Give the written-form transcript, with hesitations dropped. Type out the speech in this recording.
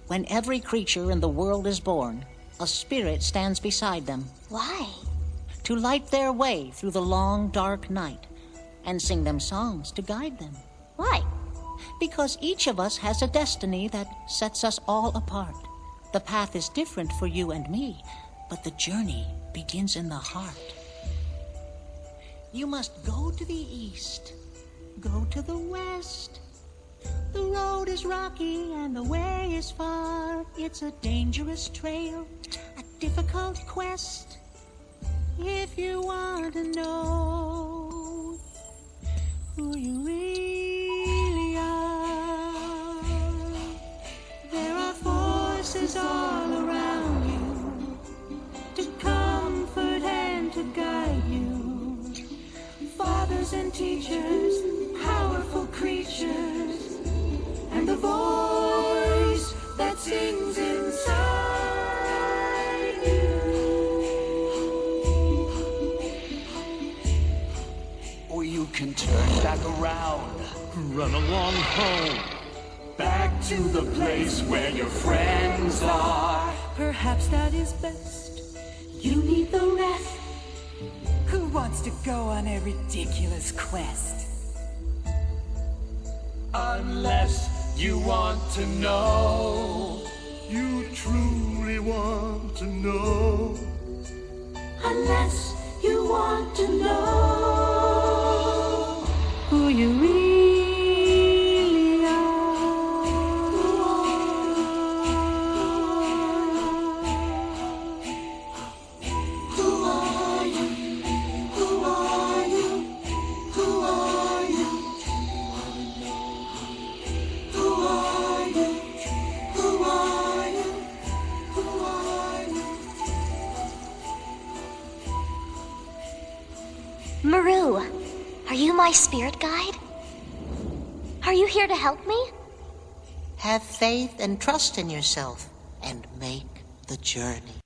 When every creature in the world is born, a spirit stands beside them. Why? To light their way through the long, dark night and sing them songs to guide them. Why? Because each of us has a destiny that sets us all apart. The path is different for you and me, but the journey begins in the heart. You must go to the east, go to the west. The road is rocky and the way is far. It's a dangerous trail, a difficult quest. If you want to know who you really are, there are forces all around you to comfort and to guide you. Fathers and teachers, powerful creatures, and the voice that sings inside you. Or you can turn back around, Run along home. back to the place where your friends are. Perhaps that is best. You need the rest. Who wants to go on a ridiculous quest? Unless you want to know. You truly want to know. Unless you want to know who you really are. Who are you? Who are you? Who are you? Who are you? Who are you? Who are you? Maru, are you my spirit guide? Are you here to help me? Have faith and trust in yourself and make the journey.